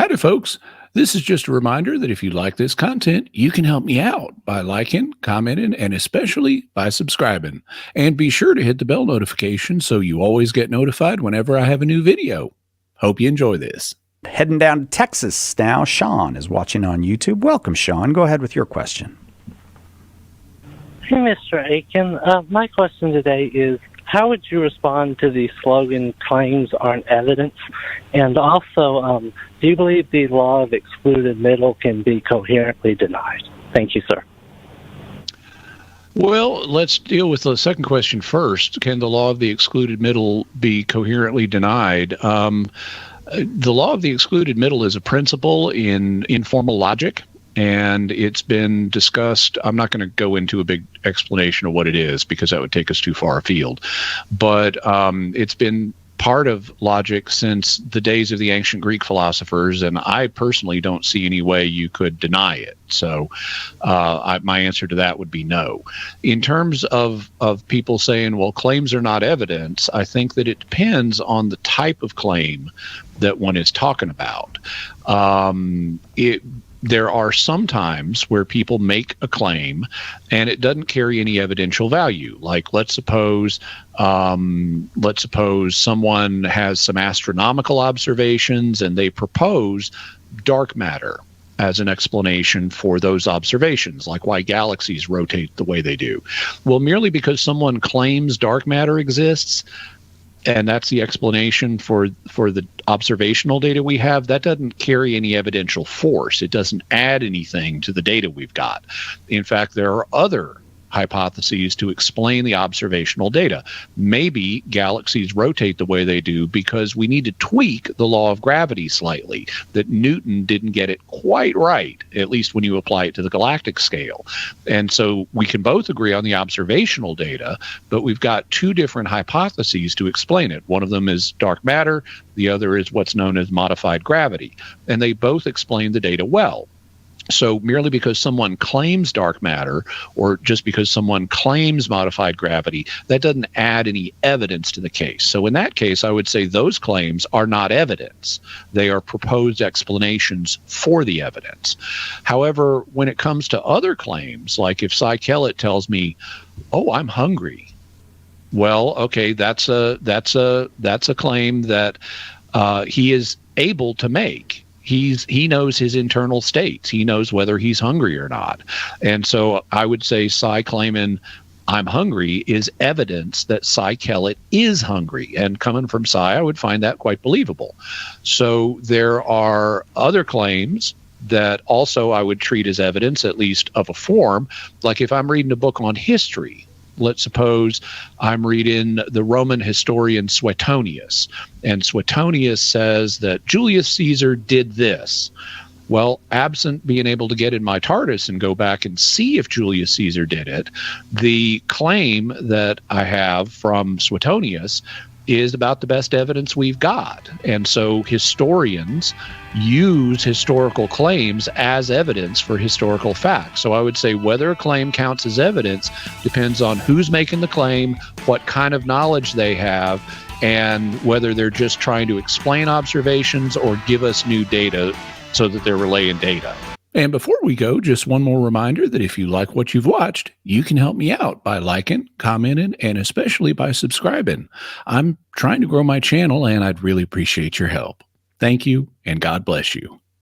Howdy, folks. This is just a reminder that if you like this content, you can help me out by liking, commenting, and especially by subscribing. And be sure to hit the bell notification so you always get notified whenever I have a new video. Hope you enjoy this. Heading down to Texas now. Sean is watching on YouTube. Welcome, Sean. Go ahead with your question. Hey, Mr. Aiken. My question today is, how would you respond to the slogan, claims aren't evidence? And also, do you believe the law of excluded middle can be coherently denied? Thank you, sir. Well, let's deal with the second question first. Can the law of the excluded middle be coherently denied? The law of the excluded middle is a principle in informal logic, and it's been discussed. I'm not going to go into a big explanation of what it is because that would take us too far afield. But it's been part of logic since the days of the ancient Greek philosophers, and I personally don't see any way you could deny it. So my answer to that would be no. In terms of people saying, well, claims are not evidence, I think that it depends on the type of claim that one is talking about. There are some times where people make a claim and it doesn't carry any evidential value. Like let's suppose someone has some astronomical observations and they propose dark matter as an explanation for those observations, like why galaxies rotate the way they do. Well, merely because someone claims dark matter exists, and that's the explanation for the observational data we have, that doesn't carry any evidential force. It doesn't add anything to the data we've got. In fact, there are other hypotheses to explain the observational data. Maybe galaxies rotate the way they do because we need to tweak the law of gravity slightly, that Newton didn't get it quite right, at least when you apply it to the galactic scale. And so we can both agree on the observational data, but we've got two different hypotheses to explain it. One of them is dark matter, the other is what's known as modified gravity, and they both explain the data well. So merely because someone claims dark matter or just because someone claims modified gravity, that doesn't add any evidence to the case. So in that case, I would say those claims are not evidence. They are proposed explanations for the evidence. However, when it comes to other claims, like if Cy Kellett tells me, oh, I'm hungry. Well, okay, that's a claim that he is able to make. He knows his internal states. He knows whether he's hungry or not. And so I would say Cy claiming I'm hungry is evidence that Cy Kellett is hungry. And coming from Cy, I would find that quite believable. So there are other claims that also I would treat as evidence, at least of a form. Like if I'm reading a book on history, let's suppose I'm reading the Roman historian Suetonius, and Suetonius says that Julius Caesar did this. Well, absent being able to get in my TARDIS and go back and see if Julius Caesar did it, the claim that I have from Suetonius is about the best evidence we've got. And so historians use historical claims as evidence for historical facts. So I would say whether a claim counts as evidence depends on who's making the claim, what kind of knowledge they have, and whether they're just trying to explain observations or give us new data so that they're relaying data. And before we go, just one more reminder that if you like what you've watched, you can help me out by liking, commenting, and especially by subscribing. I'm trying to grow my channel, and I'd really appreciate your help. Thank you, and God bless you.